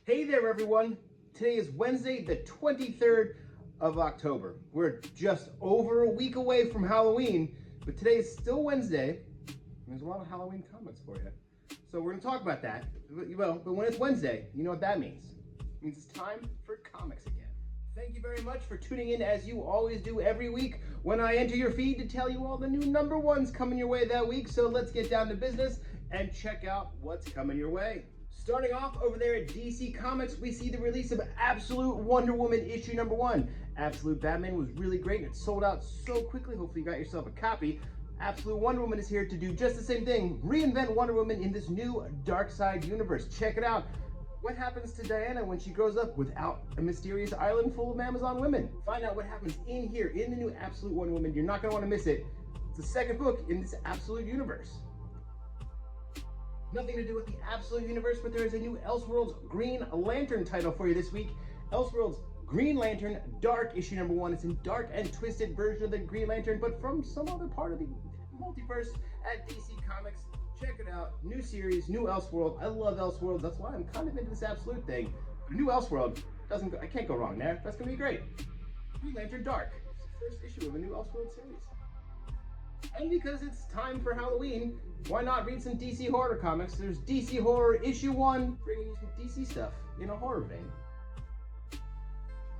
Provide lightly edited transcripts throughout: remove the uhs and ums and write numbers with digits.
Hey there, everyone. Today is Wednesday, the 23rd of October. We're just over a week away from Halloween, but today is still Wednesday. There's a lot of Halloween comics for you. So we're going to talk about that. But when it's Wednesday, you know what that means. It means it's time for comics again. Thank you very much for tuning in, as you always do every week when I enter your feed to tell you all the new number ones coming your way that week. So let's get down to business and check out what's coming your way. Starting off over there at DC Comics, we see the release of Absolute Wonder Woman issue number 1. Absolute Batman was really great and it sold out so quickly. Hopefully you got yourself a copy. Absolute Wonder Woman is here to do just the same thing. Reinvent Wonder Woman in this new dark side universe. Check it out. What happens to Diana when she grows up without a mysterious island full of Amazon women? Find out what happens in here in the new Absolute Wonder Woman. You're not going to want to miss it. It's the second book in this Absolute universe. Nothing to do with the Absolute universe, but there is a new Elseworlds Green Lantern title for you this week. Elseworlds Green Lantern Dark issue number 1. It's a dark and twisted version of the Green Lantern, but from some other part of the multiverse at DC Comics. Check it out. New series, new Elseworld. I love Elseworlds. That's why I'm kind of into this Absolute thing. The new Elseworld I can't go wrong there. That's gonna be great. Green Lantern Dark. It's the first issue of a new Elseworld series. And because it's time for Halloween, why not read some DC horror comics? There's DC Horror issue 1, bringing you some DC stuff in a horror vein.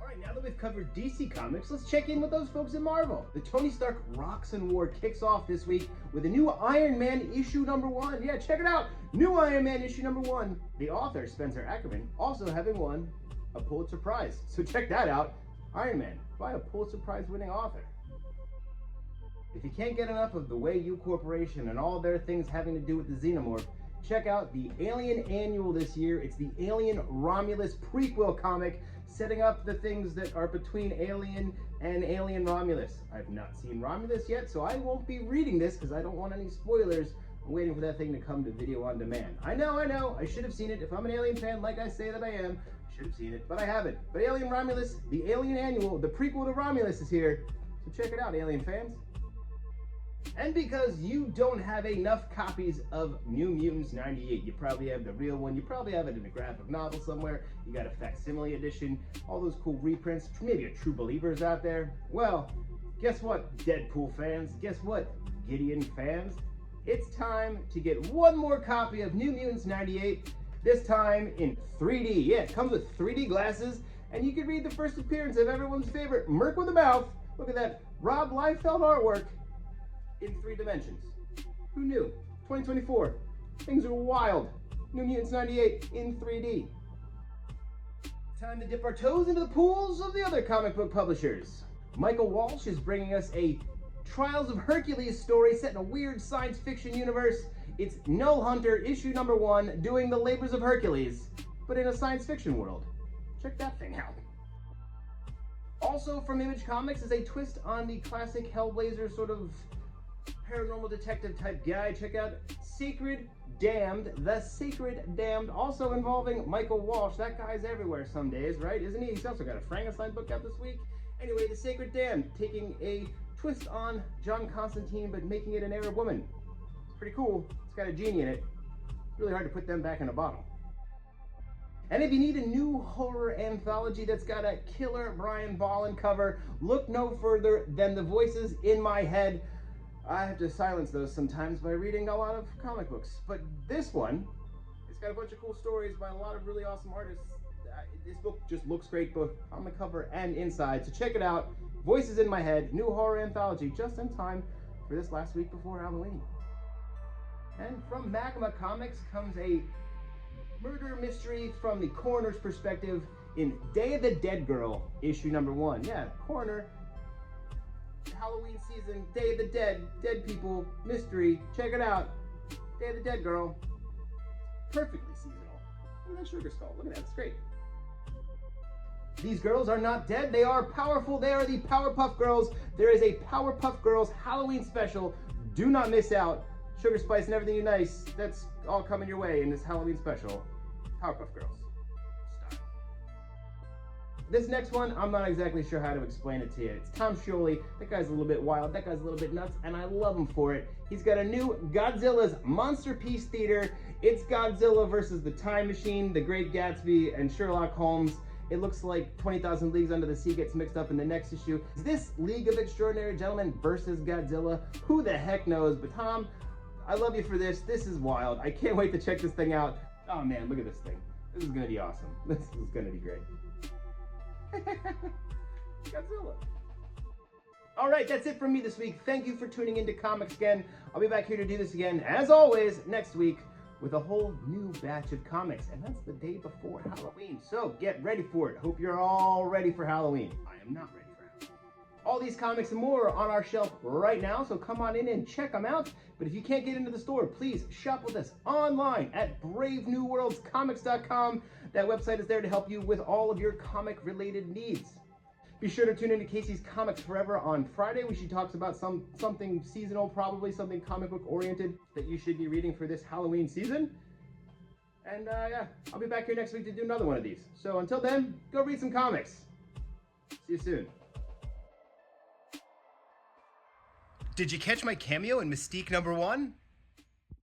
Alright, now that we've covered DC Comics, let's check in with those folks at Marvel. The Tony Stark Rocks and War kicks off this week with a new Iron Man issue number 1. Yeah, check it out! New Iron Man issue number 1. The author, Spencer Ackerman, also having won a Pulitzer Prize. So check that out. Iron Man by a Pulitzer Prize winning author. If you can't get enough of the Wayuu Corporation and all their things having to do with the Xenomorph, check out the Alien Annual this year. It's the Alien Romulus prequel comic, setting up the things that are between Alien and Alien Romulus. I've not seen Romulus yet, so I won't be reading this because I don't want any spoilers. I'm waiting for that thing to come to video on demand. I know, I should have seen it. If I'm an Alien fan, like I say that I am, I should have seen it, but I haven't. But Alien Romulus, the Alien Annual, the prequel to Romulus is here, so check it out, Alien fans. And because you don't have enough copies of New Mutants 98, you probably have the real one, you probably have it in a graphic novel somewhere, you got a facsimile edition, all those cool reprints, maybe a True Believers out there. Well, guess what, Deadpool fans? Guess what, Gideon fans? It's time to get one more copy of New Mutants 98, this time in 3D. Yeah, it comes with 3D glasses, and you can read the first appearance of everyone's favorite Merc with a Mouth. Look at that Rob Liefeld artwork. In 3 dimensions. Who knew? 2024. Things are wild. New Mutants 98 in 3D. Time to dip our toes into the pools of the other comic book publishers. Michael Walsh is bringing us a Trials of Hercules story set in a weird science fiction universe. It's Null Hunter issue number 1 doing the Labors of Hercules, but in a science fiction world. Check that thing out. Also from Image Comics is a twist on the classic Hellblazer sort of paranormal detective type guy. Check out Sacred Damned, The Sacred Damned, also involving Michael Walsh. That guy's everywhere some days, right? Isn't he? He's also got a Frankenstein book out this week. Anyway, The Sacred Damned, taking a twist on John Constantine, but making it an Arab woman. It's pretty cool. It's got a genie in it. It's really hard to put them back in a bottle. And if you need a new horror anthology that's got a killer Brian Bolland cover, look no further than The Voices in My Head. I have to silence those sometimes by reading a lot of comic books, but this one, it's got a bunch of cool stories by a lot of really awesome artists. This book just looks great both on the cover and inside, so check it out. Voices in My Head, new horror anthology, just in time for this last week before Halloween. And from Magma Comics comes a murder mystery from the coroner's perspective in Day of the Dead Girl, issue number 1. Yeah, coroner. Halloween season, Day of the Dead, dead people, mystery, check it out. Day of the Dead Girl. Perfectly seasonal. Look at that sugar skull, look at that, it's great. These girls are not dead, they are powerful, they are the Powerpuff Girls. There is a Powerpuff Girls Halloween special. Do not miss out. Sugar Spice and Everything You Nice, that's all coming your way in this Halloween special. Powerpuff Girls style. This next one, I'm not exactly sure how to explain it to you. It's Tom Scioli. That guy's a little bit wild, that guy's a little bit nuts, and I love him for it. He's got a new Godzilla's Monster Piece Theater. It's Godzilla versus the Time Machine, the Great Gatsby, and Sherlock Holmes. It looks like 20,000 Leagues Under the Sea gets mixed up in the next issue. Is this League of Extraordinary Gentlemen versus Godzilla? Who the heck knows? But Tom, I love you for this. This is wild. I can't wait to check this thing out. Oh man, look at this thing. This is gonna be awesome. This is gonna be great. Godzilla. All right, that's it from me this week. Thank you for tuning into Comics Again. I'll be back here to do this again, as always, next week with a whole new batch of comics, and that's the day before Halloween. So get ready for it. Hope you're all ready for Halloween. I am not ready for Halloween. All these comics and more are on our shelf right now, so come on in and check them out. But if you can't get into the store, please shop with us online at bravenewworldscomics.com. That website is there to help you with all of your comic-related needs. Be sure to tune into Casey's Comics Forever on Friday, where she talks about something seasonal, probably something comic book oriented that you should be reading for this Halloween season. And yeah, I'll be back here next week to do another one of these. So until then, go read some comics. See you soon. Did you catch my cameo in Mystique #1?